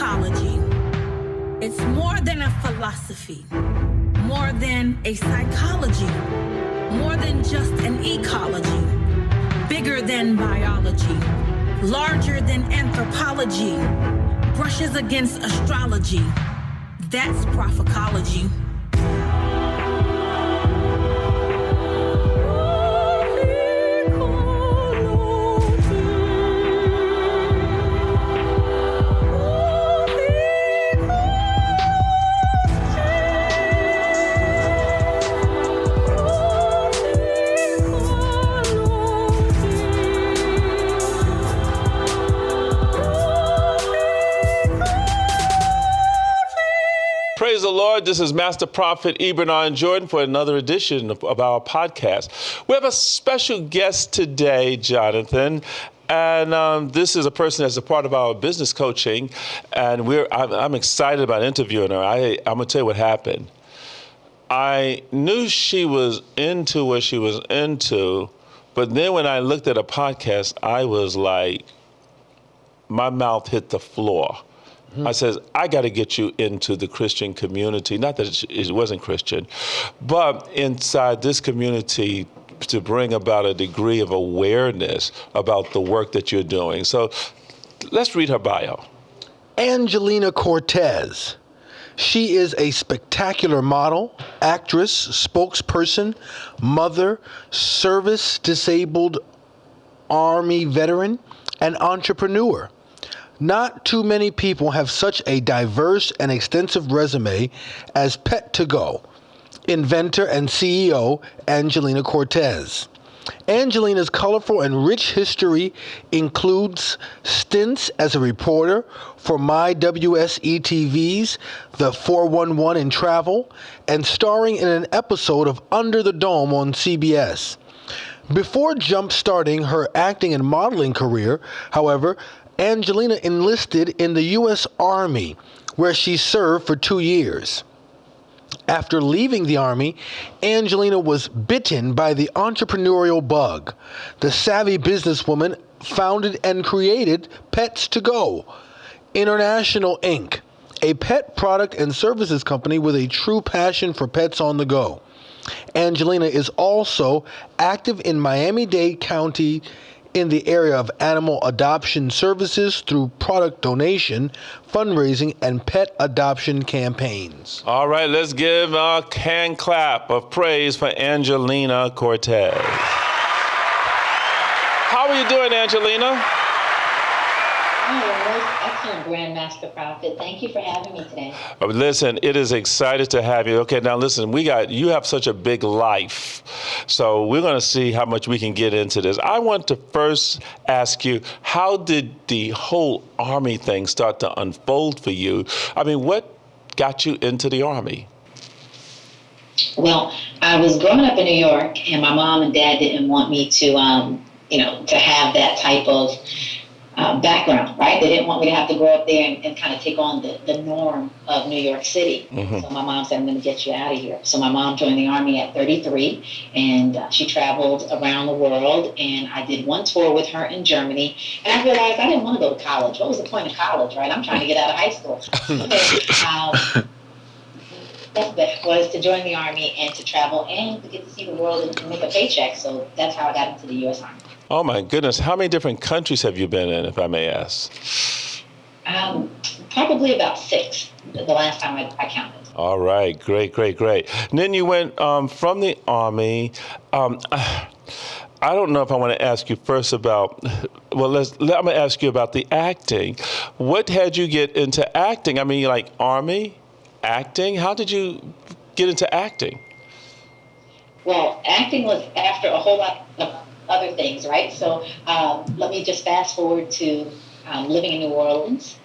Prophecology. It's more than a philosophy, more than a psychology, more than just an ecology, bigger than biology, larger than anthropology, brushes against astrology. That's Prophecology. Praise the Lord. This is Master Prophet Ibrahim Jordan for another edition of our podcast. We have a special guest today, Jonathan. And this is a person that's a part of our business coaching. And I'm excited about interviewing her. I'm going to tell you what happened. I knew she was into what she was into. But then when I looked at a podcast, I was like, my mouth hit the floor. I says, I got to get you into the Christian community. Not that it wasn't Christian, but inside this community to bring about a degree of awareness about the work that you're doing. So let's read her bio. Angelina Cortez. She is a spectacular model, actress, spokesperson, mother, service-disabled Army veteran, and entrepreneur. Not too many people have such a diverse and extensive resume as Pets2Go, inventor and CEO Angelina Cortez. Angelina's colorful and rich history includes stints as a reporter for My WSE-TV's The 411 in Travel and starring in an episode of Under the Dome on CBS. Before jump-starting her acting and modeling career, however, Angelina enlisted in the U.S. Army, where she served for 2 years. After leaving the Army, Angelina was bitten by the entrepreneurial bug. The savvy businesswoman founded and created Pets2Go International, Inc., a pet product and services company with a true passion for pets on the go. Angelina is also active in Miami-Dade County in the area of animal adoption services through product donation, fundraising, and pet adoption campaigns. All right, let's give a hand clap of praise for Angelina Cortez. How are you doing, Angelina? Excellent, Grandmaster Prophet. Thank you for having me today. Listen, it is excited to have you. Okay, now listen, you have such a big life. So we're going to see how much we can get into this. I want to first ask you, how did the whole Army thing start to unfold for you? I mean, what got you into the Army? Well, I was growing up in New York, and my mom and dad didn't want me to have that type of background, right? They didn't want me to have to grow up there and kind of take on the norm of New York City. Mm-hmm. So my mom said, I'm going to get you out of here. So my mom joined the Army at 33, and she traveled around the world, and I did one tour with her in Germany, and I realized I didn't want to go to college. What was the point of college, right? I'm trying to get out of high school. That was to join the Army and to travel and to get to see the world and make a paycheck. So that's how I got into the U.S. Army. Oh, my goodness. How many different countries have you been in, if I may ask? Probably about 6, the last time I counted. All right. Great. And then you went from the Army. I don't know if I want to ask you first about, I'm going to ask you about the acting. What had you get into acting? I mean, like Army, acting? How did you get into acting? Well, acting was after a whole lot of other things, right? So let me just fast forward to living in New Orleans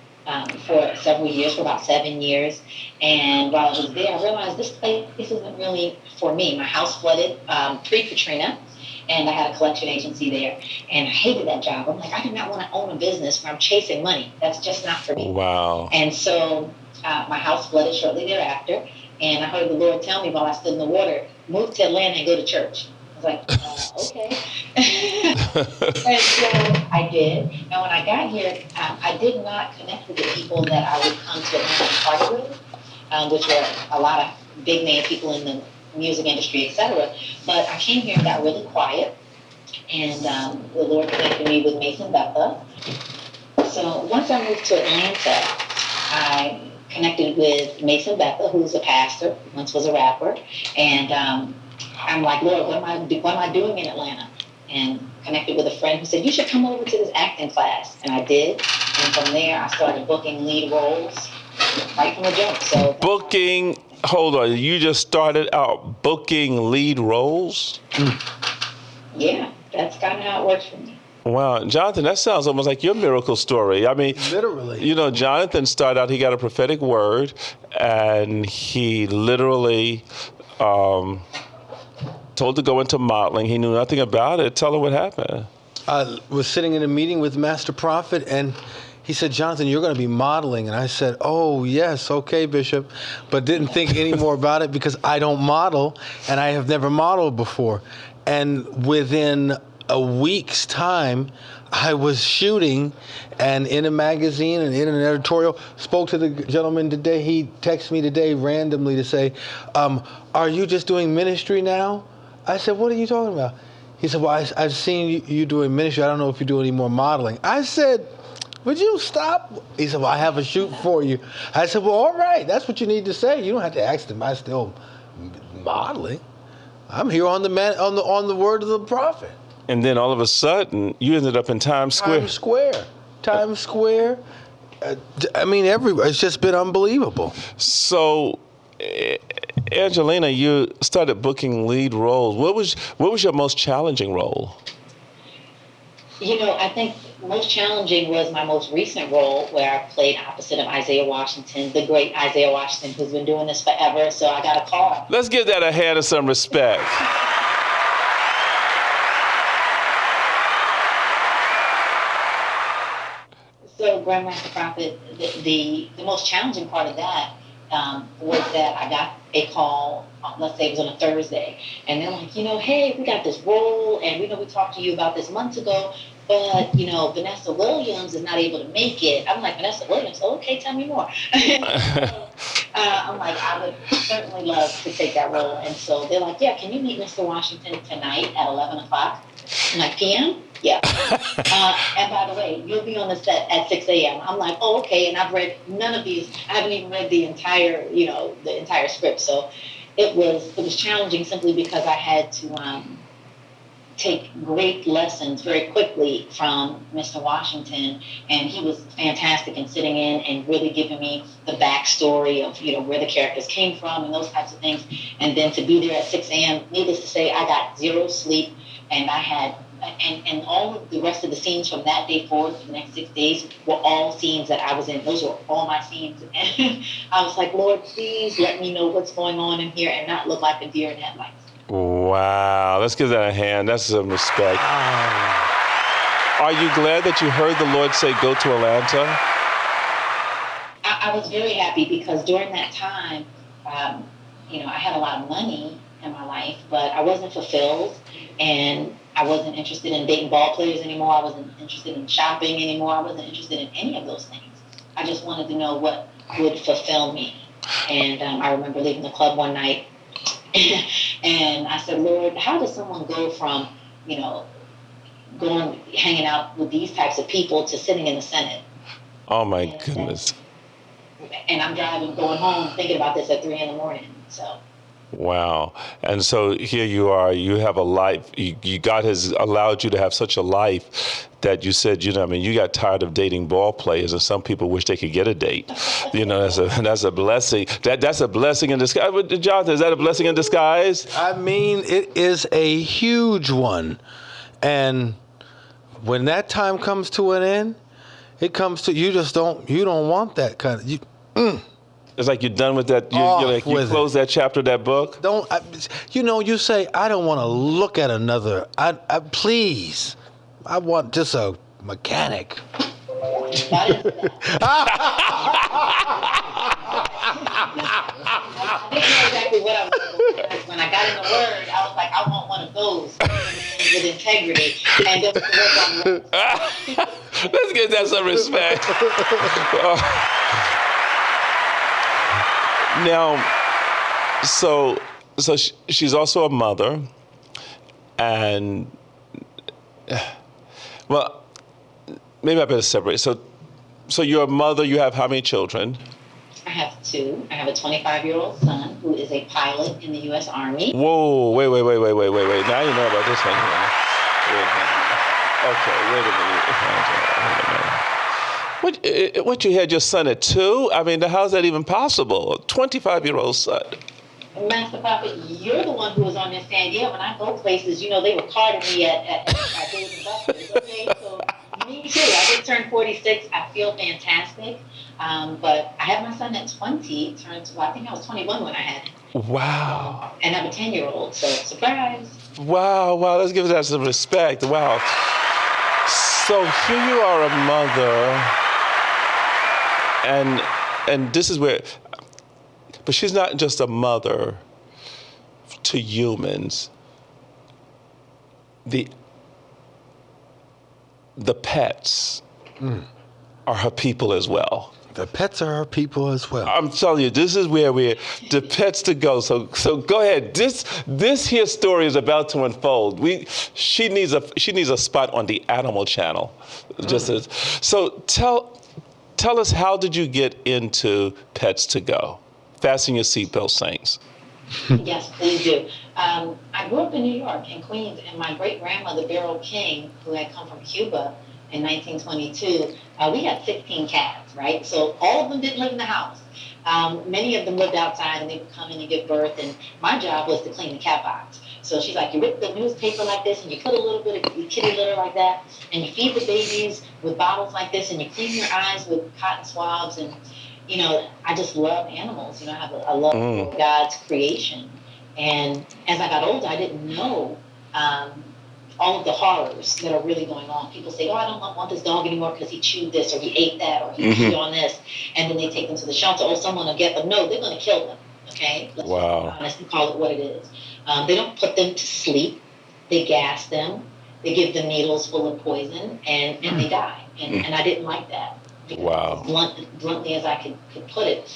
for several years, for about 7 years. And while I was there, I realized this place isn't really for me. My house flooded pre-Katrina, and I had a collection agency there. And I hated that job. I'm like, I do not want to own a business where I'm chasing money. That's just not for me. Wow. And so my house flooded shortly thereafter. And I heard the Lord tell me while I stood in the water, move to Atlanta and go to church. I was like, okay. And so I did. And when I got here, I did not connect with the people that I would come to Atlanta and party with, which were a lot of big name people in the music industry, etc. But I came here and got really quiet. And the Lord connected me with Mason Betha. So once I moved to Atlanta, I connected with Mason Betha, who's a pastor, once was a rapper. And I'm like, Lord, what am I doing in Atlanta? And connected with a friend who said, you should come over to this acting class. And I did. And from there, I started booking lead roles right from the jump. So Booking, hold on, you just started out booking lead roles? Yeah, that's kind of how it works for me. Wow, Jonathan, that sounds almost like your miracle story. I mean, Literally. You know, Jonathan started out, he got a prophetic word, and he literally told to go into modeling. He knew nothing about it. Tell her what happened. I was sitting in a meeting with Master Prophet, and he said, Jonathan, you're going to be modeling. And I said, oh, yes, okay, Bishop, but didn't think any more about it because I don't model, and I have never modeled before. And within a week's time, I was shooting and in a magazine and in an editorial. Spoke to the gentleman today. He texted me today randomly to say, are you just doing ministry now? I said, what are you talking about? He said, well, I've seen you doing ministry. I don't know if you do any more modeling. I said, would you stop? He said, well, I have a shoot for you. I said, well, all right. That's what you need to say. You don't have to ask them. I'm still modeling. I'm here on the word of the prophet. And then all of a sudden, you ended up in Times Square. Times Square. I mean, everywhere. It's just been unbelievable. So, Angelina, you started booking lead roles. What was your most challenging role? You know, I think most challenging was my most recent role where I played opposite of Isaiah Washington, the great Isaiah Washington, who's been doing this forever. So I got a call. Let's give that a hand of some respect. So, Grandmaster Prophet, the most challenging part of that was that I got a call, let's say it was on a Thursday, and they're like, hey, we got this role, and we know we talked to you about this months ago, but, Vanessa Williams is not able to make it. I'm like, Vanessa Williams? Oh, okay, tell me more. I'm like, I would certainly love to take that role. And so they're like, yeah, can you meet Mr. Washington tonight at 11 o'clock? I'm like, p.m.? Yeah. And by the way, you'll be on the set at 6 a.m. I'm like, oh, okay. And I've read none of these. I haven't even read the entire script. So it was challenging simply because I had to take great lessons very quickly from Mr. Washington, and he was fantastic in sitting in and really giving me the backstory of where the characters came from and those types of things. And then to be there at 6 a.m., needless to say, I got zero sleep, and I had and all of the rest of the scenes from that day forward for the next 6 days were all scenes that I was in. Those were all my scenes. And I was like, Lord, please let me know what's going on in here and not look like a deer in headlights. Wow. Let's give that a hand. That's some respect. Are you glad that you heard the Lord say, go to Atlanta? I was very happy because during that time, I had a lot of money in my life, but I wasn't fulfilled, and I wasn't interested in dating ball players anymore. I wasn't interested in shopping anymore. I wasn't interested in any of those things. I just wanted to know what would fulfill me. And I remember leaving the club one night, and I said, Lord, how does someone go from, hanging out with these types of people to sitting in the Senate? Oh, my goodness. And I'm driving, going home, thinking about this at 3 a.m. So. Wow. And so here you are, you have a life, God has allowed you to have such a life that you said, you got tired of dating ball players, and some people wish they could get a date. That's a blessing. That's a blessing in disguise. Jonathan, is that a blessing in disguise? I mean, it is a huge one. And when that time comes to an end, it comes to, you don't want that kind of, It's like you're done with that. You close that chapter of that book. You say, I don't want to look at another. Please, I want just a mechanic. That's exactly what I was. When I got in the Word, I was like, I want one of those. with integrity, and then we can work on the rest. Let's give that some respect. Now, so she's also a mother, and well, maybe I better separate. So you're a mother. You have how many children? I have two. I have a 25-year-old son who is a pilot in the U.S. Army. Whoa! Wait! Now you know about this one. Okay, wait a minute. What you had your son at 2? I mean, how's that even possible? A 25-year-old son. Master Prophet, you're the one who was on this stand. Yeah, when I go places, they were carding me at Dave & Buster's. Okay, so me too. I just turned 46. I feel fantastic. But I had my son at 20. I think I was 21 when I had him. Wow. And I have a 10-year-old. So surprise. Wow. Let's give that some respect. Wow. So here you are, a mother, and this is where. But she's not just a mother to humans. The pets are her people as well. The pets are our people as well. I'm telling you, this is where we're the Pets2Go. So go ahead. This here story is about to unfold. She needs a spot on the Animal Channel. So tell us, how did you get into Pets2Go? Fasten your seatbelt, Saints. Yes, please do. I grew up in New York, in Queens, and my great-grandmother, Beryl King, who had come from Cuba in 1922, we had 16 cats, right? So all of them didn't live in the house. Many of them lived outside, and they would come in and give birth, and my job was to clean the cat box. So she's like, you rip the newspaper like this, and you put a little bit of kitty litter like that, and you feed the babies with bottles like this, and you clean your eyes with cotton swabs, and I just love animals. I have a love for God's creation. And as I got older, I didn't know all of the horrors that are really going on. People say, I don't want this dog anymore because he chewed this, or he ate that, or he chewed on this. And then they take them to the shelter. Someone will get them. No, they're going to kill them. Okay? Let's be honest and call it what it is. They don't put them to sleep. They gas them. They give them needles full of poison, and they die. And I didn't like that. Wow. Bluntly as I could put it,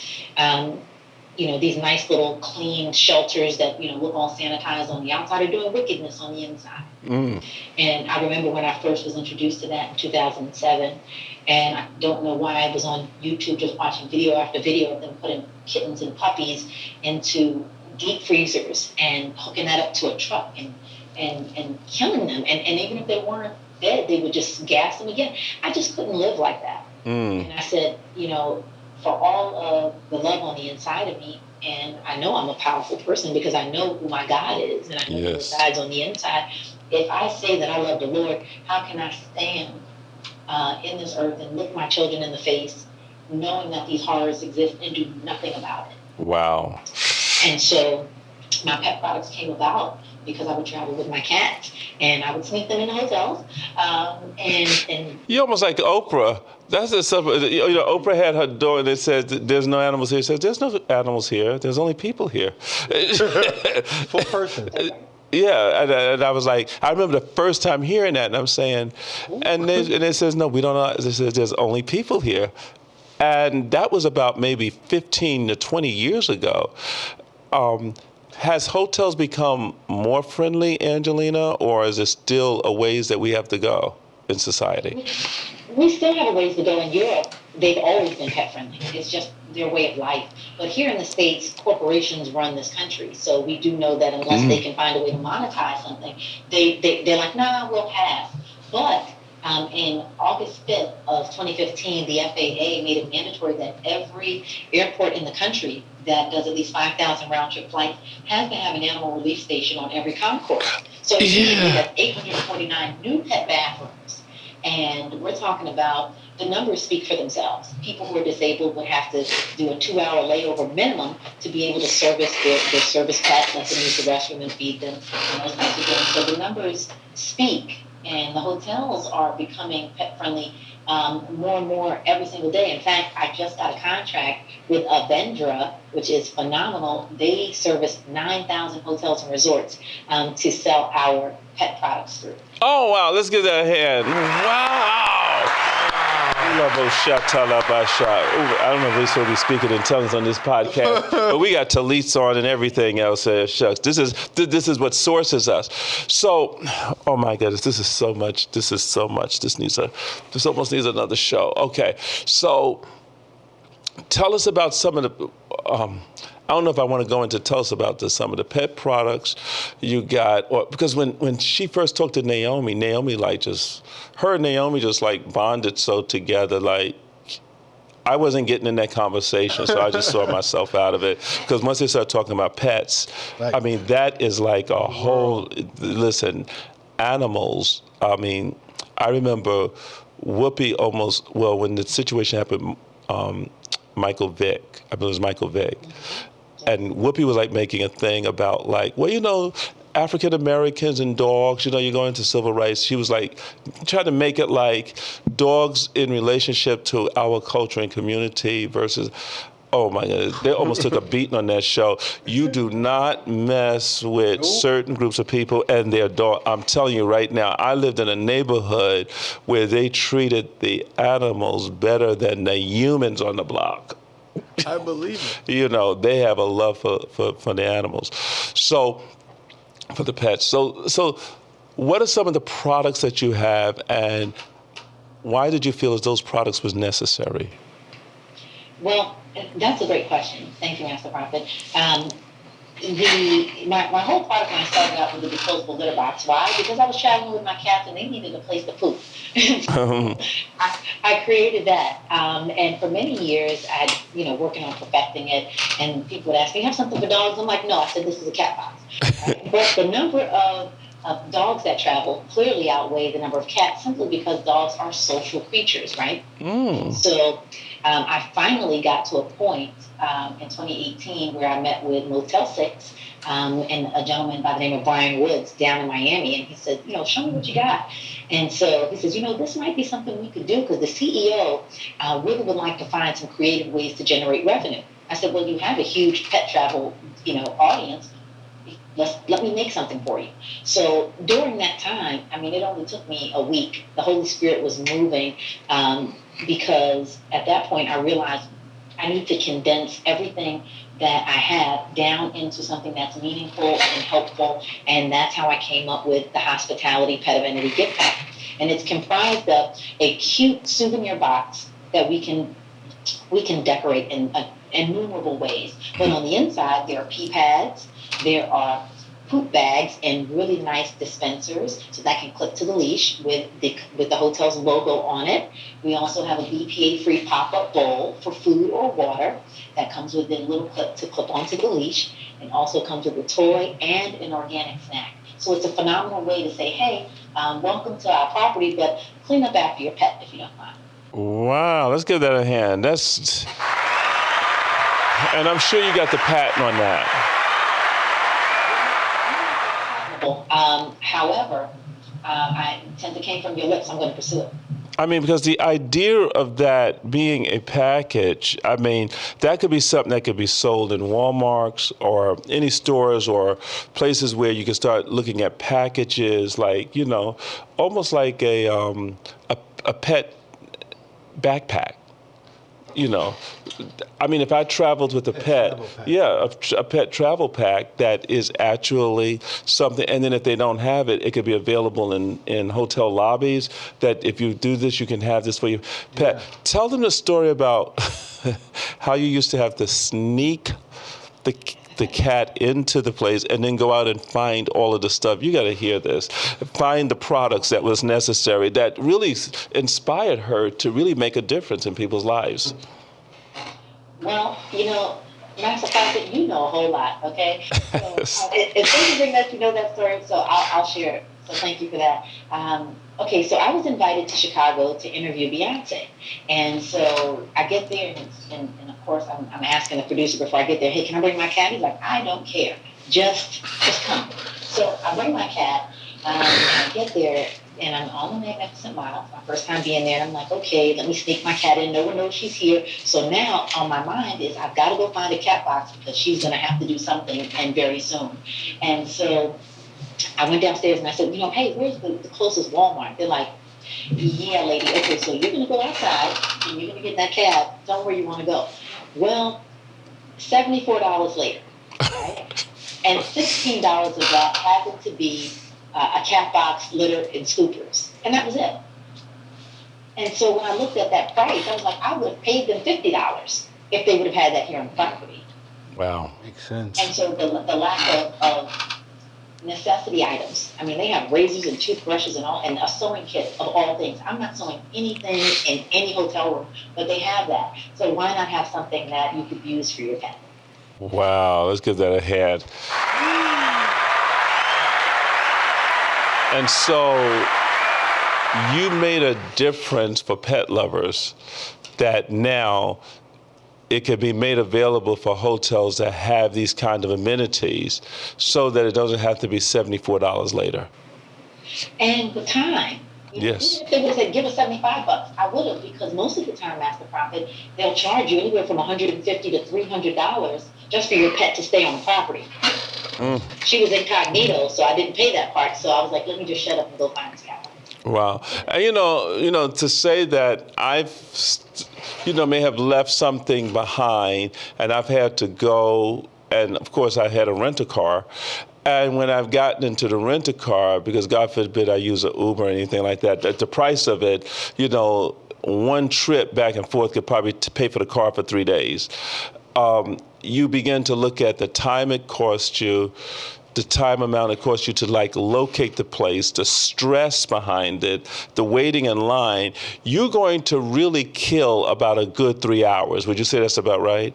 these nice little clean shelters that look all sanitized on the outside are doing wickedness on the inside. And I remember when I first was introduced to that in 2007, and I don't know why I was on YouTube just watching video after video of them putting kittens and puppies into deep freezers and hooking that up to a truck and killing them. And even if they weren't dead, they would just gas them again. I just couldn't live like that. And I said, for all of the love on the inside of me, and I know I'm a powerful person because I know who my God is, and I know who resides on the inside. If I say that I love the Lord, how can I stand in this earth and look my children in the face, knowing that these horrors exist and do nothing about it? Wow. And so my pet products came about because I would travel with my cats, and I would sneak them in the hotels. And you're almost like Oprah. That's the stuff. Oprah had her door, and it said, "There's no animals here." She said, "There's no animals here. There's only people here." Full person. Yeah, and I was like, I remember the first time hearing that, and I'm saying, and it says, "No, we don't know." It says, "There's only people here," and that was about maybe 15 to 20 years ago. Has hotels become more friendly, Angelina, or is it still a ways that we have to go in society? We still have a ways to go in Europe. They've always been pet friendly. It's just their way of life. But here in the States, corporations run this country. So we do know that unless they can find a way to monetize something, they're like, nah, we'll pass. But in August 5th of 2015, the FAA made it mandatory that every airport in the country that does at least 5,000 round-trip flights has to have an animal relief station on every concourse. So that's 849 new pet bathrooms. And we're talking about, the numbers speak for themselves. People who are disabled would have to do a 2-hour layover minimum to be able to service their service pets, let them use the restroom and feed them, and those types of things. So the numbers speak, and the hotels are becoming pet friendly more and more every single day. In fact, I just got a contract with Avendra, which is phenomenal. They service 9,000 hotels and resorts to sell our pet products through. Oh, wow. Let's give that a hand. Wow. I don't know if we're supposed to be speaking in tongues on this podcast, but we got Talit's on and everything else. Shucks, this is what sources us. So, oh my goodness, this is so much. This almost needs another show. Okay, so tell us about some of the. I don't know if I want to go into tell us about some of the pet products you got, because when she first talked to Naomi just bonded so together. Like, I wasn't getting in that conversation, so I just saw myself out of it. Because once they start talking about pets, right. I mean, that is like a whole. Listen, animals. I mean, I remember Whoopi when the situation happened. Michael Vick. I believe it was Michael Vick. And Whoopi was like making a thing about like, African Americans and dogs, you're going into civil rights. She was like trying to make it like dogs in relationship to our culture and community versus, oh my God, they almost took a beating on that show. You do not mess with certain groups of people and their dog. I'm telling you right now, I lived in a neighborhood where they treated the animals better than the humans on the block. I believe it. They have a love for the animals. So, for the pets. So what are some of the products that you have, and why did you feel as those products was necessary? Well, that's a great question. Thank you, Master Prophet. My whole product when I started out with the disposable litter box. Why? Because I was traveling with my cats and they needed a place to poop. I created that, and for many years, I'd working on perfecting it. And people would ask me, "You have something for dogs?" I'm like, "No." I said, "This is a cat box." Right? But the number of dogs that travel clearly outweigh the number of cats, simply because dogs are social creatures, right? So I finally got to a point in 2018 where I met with Motel 6 and a gentleman by the name of Brian Woods down in Miami, and he said, "Show me what you got." And so he says, "This might be something we could do, because the CEO really would like to find some creative ways to generate revenue." I said, "Well, you have a huge pet travel, audience. Let me make something for you." So during that time, it only took me a week. The Holy Spirit was moving because at that point I realized I need to condense everything that I have down into something that's meaningful and helpful. And that's how I came up with the Hospitality Pet Affinity Gift Pack. And it's comprised of a cute souvenir box that we can decorate in innumerable ways. But on the inside, there are pee pads, there are poop bags, and really nice dispensers, so that can clip to the leash with the hotel's logo on it. We also have a BPA-free pop-up bowl for food or water that comes with a little clip to clip onto the leash, and also comes with a toy and an organic snack. So it's a phenomenal way to say, "Hey, welcome to our property, but clean up after your pet if you don't mind." Wow, let's give that a hand. And I'm sure you got the patent on that. However, since it came from your lips, I'm going to pursue it. Because the idea of that being a package, that could be something that could be sold in Walmarts or any stores or places where you can start looking at packages, like, almost like a pet backpack. If I traveled with a pet, a pet travel pack that is actually something, and then if they don't have it, it could be available in hotel lobbies, that if you do this, you can have this for your pet. Yeah. Tell them the story about how you used to have to sneak the cat into the place and then go out and find all of the stuff. You got to hear this. Find the products that was necessary, that really inspired her to really make a difference in people's lives. Well, Master Prophet, you know a whole lot, okay? So, it's interesting that you know that story, so I'll share it. So thank you for that. Okay, so I was invited to Chicago to interview Beyonce. And so I get there, and of course, I'm asking the producer before I get there, "Hey, can I bring my cat?" He's like, "I don't care. Just come." So I bring my cat, and I get there, and I'm on the Magnificent Mile. My first time being there, and I'm like, okay, let me sneak my cat in. No one knows she's here. So now on my mind is I've got to go find a cat box because she's going to have to do something and very soon. And so I went downstairs and I said, hey, where's the closest Walmart? They're like, yeah, lady. Okay, so you're going to go outside and you're going to get that cab. Tell them where you want to go. Well, $74 later, right? And $16 of that happened to be a cat box, litter, and scoopers. And that was it. And so when I looked at that price, I was like, I would have paid them $50 if they would have had that here on the property. Wow. Makes sense. And so the lack of necessity items. I mean, they have razors and toothbrushes and all, and a sewing kit of all things. I'm not sewing anything in any hotel room, but they have that. So why not have something that you could use for your pet? Wow, let's give that a hand. And so you made a difference for pet lovers that now it can be made available for hotels that have these kind of amenities so that it doesn't have to be $74 later. And the time. Yes. Even if they would have said, give us $75, I would have, because most of the time, Master Prophet, they'll charge you anywhere from $150 to $300 just for your pet to stay on the property. She was incognito, so I didn't pay that part. So I was like, let me just shut up and go find this cat. Wow. And to say that I've, may have left something behind and I've had to go, and of course I had a rent-a-car. And when I've gotten into the rent-a-car, because God forbid I use an Uber or anything like that, the price of it, one trip back and forth could probably pay for the car for 3 days. You begin to look at the time it cost you, the time amount it costs you to locate the place, the stress behind it, the waiting in line. You're going to really kill about a good 3 hours. Would you say that's about right?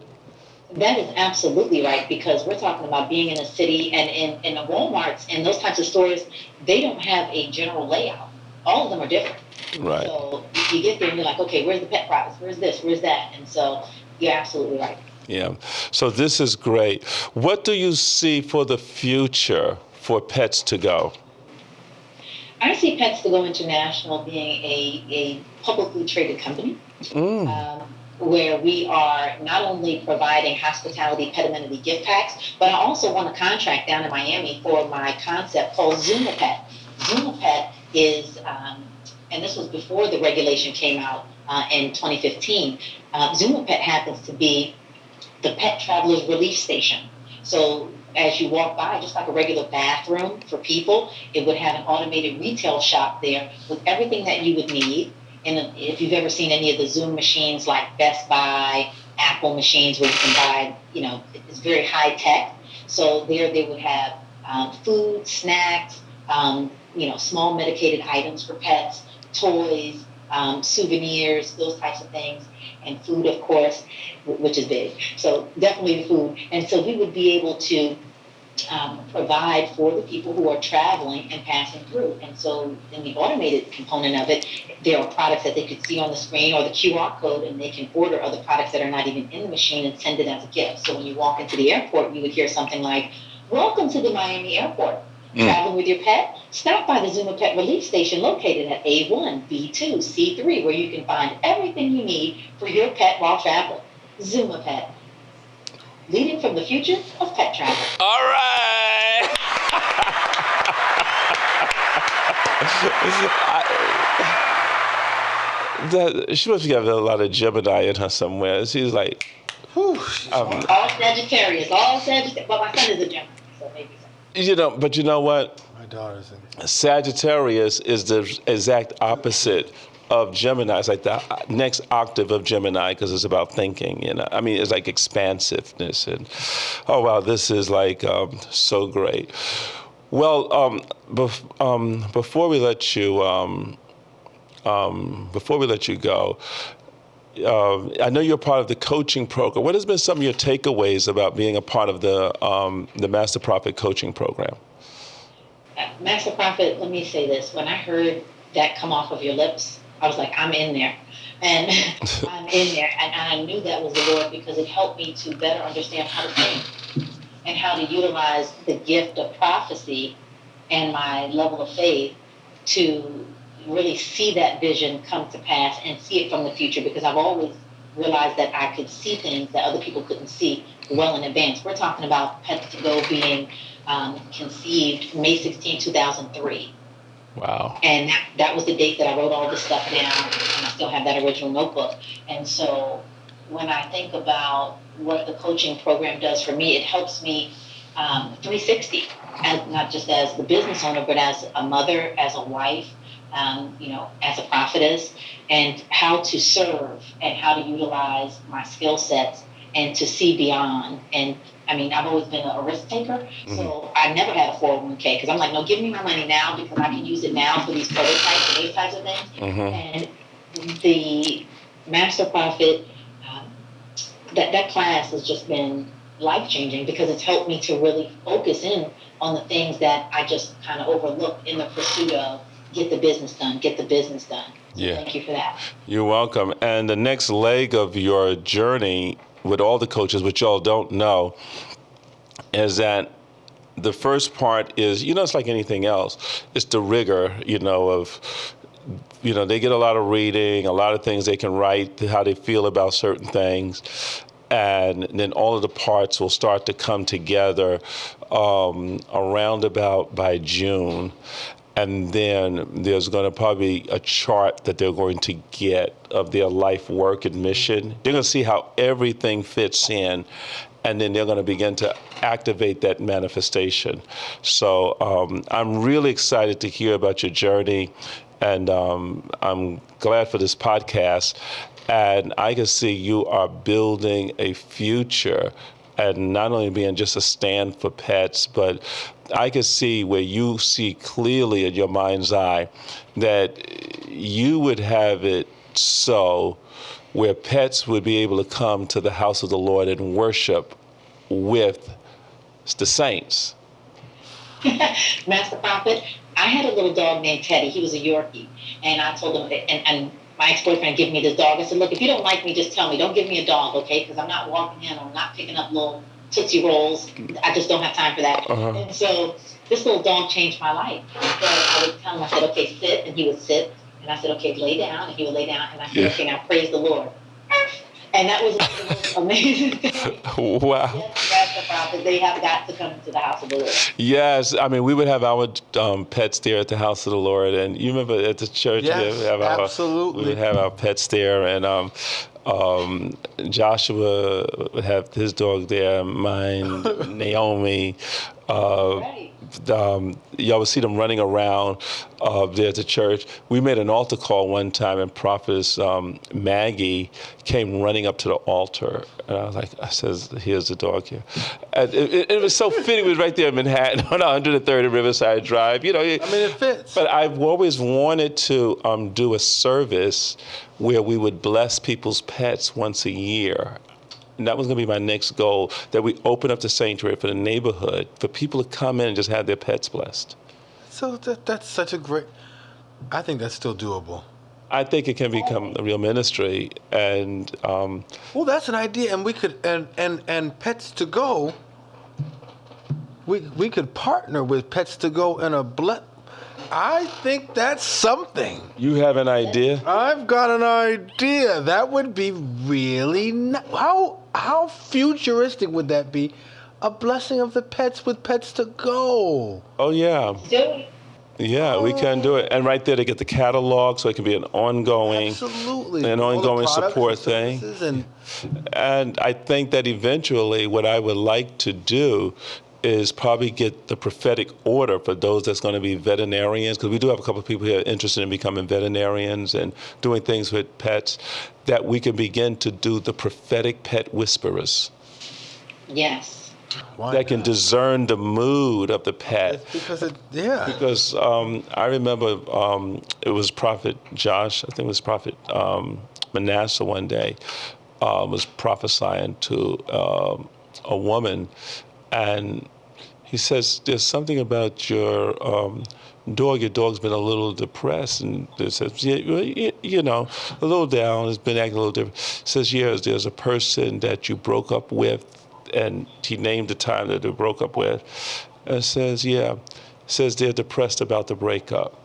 That is absolutely right, because we're talking about being in a city, and in the Walmarts and those types of stores, they don't have a general layout. All of them are different. Right. So you get there and you're like, okay, where's the pet products? Where's this? Where's that? And so you're absolutely right. Yeah. So this is great. What do you see for the future for Pets2Go? I see Pets2Go International being a publicly traded company. Where we are not only providing hospitality pet amenity gift packs, but I also won a contract down in Miami for my concept called ZoomaPet. ZoomaPet is, and this was before the regulation came out in 2015, ZoomaPet happens to be the pet traveler's relief station. So as you walk by, just like a regular bathroom for people, it would have an automated retail shop there with everything that you would need. And if you've ever seen any of the Zoom machines like Best Buy, Apple machines where you can buy, it's very high tech. So there they would have food, snacks, small medicated items for pets, toys, souvenirs, those types of things, and food, of course, which is big. So definitely the food. And so we would be able to provide for the people who are traveling and passing through. And so in the automated component of it, there are products that they could see on the screen or the QR code, and they can order other products that are not even in the machine and send it as a gift. So when you walk into the airport, you would hear something like, welcome to the Miami airport. Traveling with your pet? Stop by the ZoomaPet relief station located at A1, B2, C3, where you can find everything you need for your pet while traveling. ZoomaPet. Leading from the future of pet travel. All right. She must have a lot of Gemini in her somewhere. She's like, all Sagittarius, all Sagittarius. Well, my son is a Gemini, so maybe so. But you know what? My daughter's in. Sagittarius is the exact opposite of Gemini. It's like the next octave of Gemini, because it's about thinking, it's like expansiveness. And oh wow, this is so great. Well, before we let you go, I know you're part of the coaching program. What has been some of your takeaways about being a part of the Master Prophet coaching program? Master Prophet, let me say this. When I heard that come off of your lips, I was like, I'm in there. And I'm in there. And I knew that was the Lord, because it helped me to better understand how to think and how to utilize the gift of prophecy and my level of faith to really see that vision come to pass and see it from the future, because I've always realized that I could see things that other people couldn't see well in advance. We're talking about Pets2Go being conceived May 16, 2003. Wow. And that was the date that I wrote all this stuff down, and I still have that original notebook. And so when I think about what the coaching program does for me, it helps me 360, as not just as the business owner, but as a mother, as a wife, as a prophetess, and how to serve and how to utilize my skill sets and to see beyond. And I mean, I've always been a risk taker, so I never had a 401k, because I'm like, no, give me my money now, because I can use it now for these prototypes and these types of things. And the Master Prophet, that class has just been life-changing, because it's helped me to really focus in on the things that I just kind of overlooked in the pursuit of get the business done. So Yeah. thank you for that. You're welcome. And the next leg of your journey with all the coaches, which y'all don't know, is that the first part is, it's like anything else. It's the rigor, of, they get a lot of reading, a lot of things they can write, how they feel about certain things. And then all of the parts will start to come together around about by June. And then there's going to probably be a chart that they're going to get of their life, work, and mission. They're going to see how everything fits in, and then they're going to begin to activate that manifestation. So I'm really excited to hear about your journey, and I'm glad for this podcast. And I can see you are building a future, and not only being just a stand for pets, but I can see where you see clearly in your mind's eye that you would have it so where pets would be able to come to the house of the Lord and worship with the saints. Master Prophet, I had a little dog named Teddy. He was a Yorkie. And I told him, and my ex-boyfriend gave me this dog. I said, look, if you don't like me, just tell me. Don't give me a dog, okay? Because I'm not walking him. I'm not picking up little Tootsie Rolls. I just don't have time for that. And so this little dog changed my life. So I would tell him, I said, okay, sit. And he would sit. And I said, okay, lay down. And he would lay down. And I said, okay, now praise the Lord. And that was the most amazing thing. Wow. Yes, that's the prophet. They have got to come to the house of the Lord. Yes, I mean, we would have our pets there at the house of the Lord. And you remember at the church, Yes, absolutely. We would have our pets there. And Joshua would have his dog there, mine, Naomi. Right. Y'all would see them running around there at the church. We made an altar call one time, and Prophetess Maggie came running up to the altar. And I says, here's the dog here. And it was so fitting. It was right there in Manhattan on 130 Riverside Drive. it fits. But I've always wanted to do a service where we would bless people's pets once a year. And that was going to be my next goal, that we open up the sanctuary for the neighborhood, for people to come in and just have their pets blessed. So that's such a great, I think that's still doable. I think it can become a real ministry. And Well, that's an idea, and we could, and Pets2Go, we could partner with Pets2Go in I think that's something. you have an idea? I've got an idea. That would be really how futuristic would that be? A blessing of the pets with Pets2Go. Oh, yeah. Do it. Yeah, we can do it. And right there, they get the catalog, so it can be an ongoing Absolutely. an All the ongoing products support and thing. services And I think that eventually what I would like to do is probably get the prophetic order for those that's going to be veterinarians, because we do have a couple of people here interested in becoming veterinarians and doing things with pets, that we can begin to do the prophetic pet whisperers Yes. Why that can not? discern the mood of the pet. Because I remember it was Prophet Josh, I think it was Prophet Manasseh one day, was prophesying to a woman, and he says, there's something about your dog. Your dog's been a little depressed, and it says, a little down. It's been acting a little different. Says, yes, there's a person that you broke up with, and he named the time that they broke up with. And says, yeah. Says they're depressed about the breakup.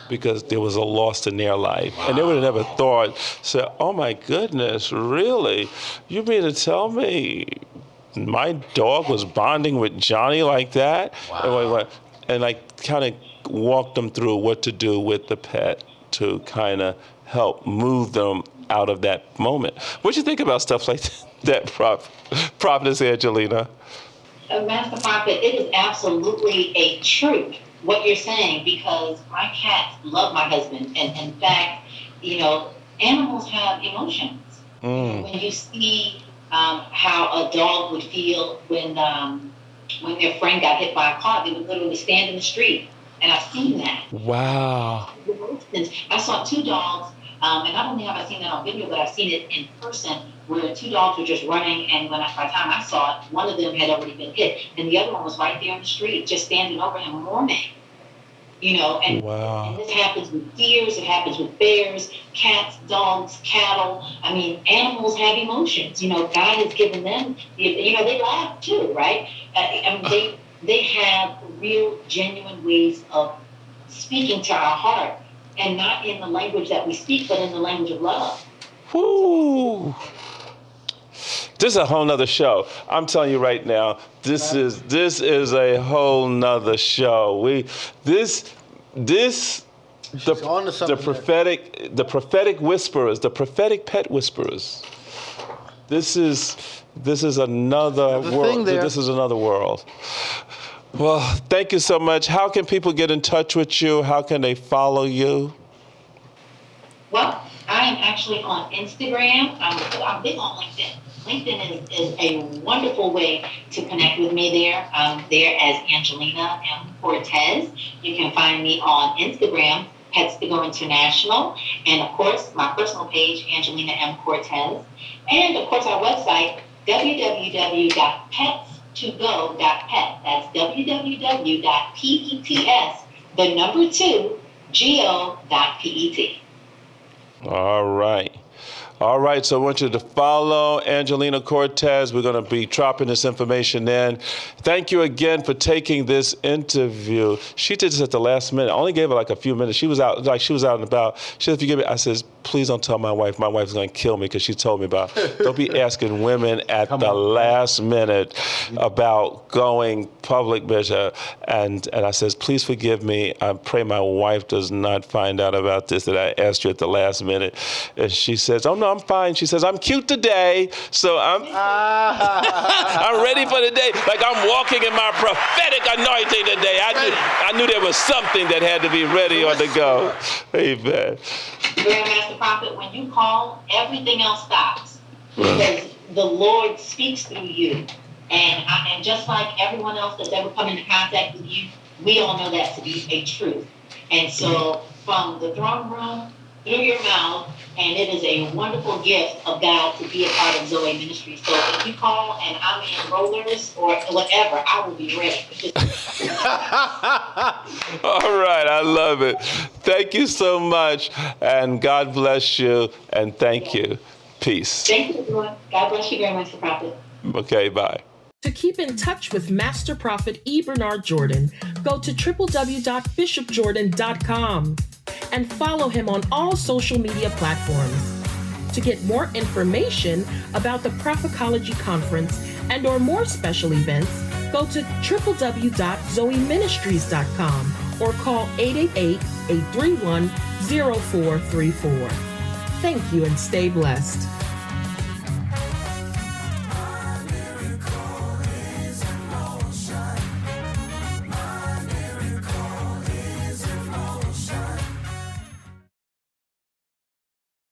because there was a loss in their life. And they would have never thought, said, oh my goodness, really? You mean to tell me my dog was bonding with Johnny like that? Wow. And I kind of walked them through what to do with the pet to kind of help move them out of that moment. What do you think about stuff like that, Prophetess Angelina? Master Prophet, it is absolutely a truth what you're saying, because my cats love my husband, and in fact, animals have emotions. When you see how a dog would feel when their friend got hit by a car, they would literally stand in the street, and I've seen that. Wow. For instance, I saw two dogs, and not only have I seen that on video, but I've seen it in person, where two dogs were just running, and by the time I saw it, one of them had already been hit, and the other one was right there in the street, just standing over him mourning. And, wow. And this happens with deers, it happens with bears, cats, dogs, cattle. I mean, animals have emotions. God has given them, they laugh too, right? They have real, genuine ways of speaking to our heart, and not in the language that we speak, but in the language of love. Woo! This is a whole nother show. I'm telling you right now, this is a whole nother show. The prophetic whisperers, the prophetic pet whisperers. This is another world. This is another world. Well, thank you so much. How can people get in touch with you? How can they follow you? Well, I am actually on Instagram. I'm big on LinkedIn. LinkedIn is a wonderful way to connect with me there. I'm there as Angelina M. Cortez. You can find me on Instagram, Pets2Go International, and of course, my personal page, Angelina M. Cortez. And of course, our website, www.pets2go.pet. That's www.pets2go.pet. All right, so I want you to follow Angelina Cortez. We're going to be dropping this information in. Thank you again for taking this interview. She did this at the last minute. I only gave her like a few minutes. She was out and about. She said, if you give me, I says, please don't tell my wife. My wife's going to kill me because she told me about, don't be asking women at the last minute about going public, Bishop. And I says, please forgive me. I pray my wife does not find out about this, that I asked you at the last minute. And she says, oh, no, I'm fine. She says, I'm cute today, so I'm ready for the day. Like I'm walking in my prophetic anointing today. I knew there was something that had to be ready on the go. Amen. Grandmaster Prophet, when you call, everything else stops, because the Lord speaks through you. And just like everyone else that's ever come into contact with you, we all know that to be a truth. And so from the throne room, through your mouth, and it is a wonderful gift of God to be a part of Zoe Ministry. So if you call and I'm in rollers or whatever, I will be ready. All right, I love it. Thank you so much, and God bless you, and thank you. Peace. Thank you, everyone. God bless you very much, Mr. Prophet. Okay, bye. To keep in touch with Master Prophet E. Bernard Jordan, go to www.bishopjordan.com and follow him on all social media platforms. To get more information about the Prophecology Conference and or more special events, go to www.zoeministries.com or call 888-831-0434. Thank you and stay blessed.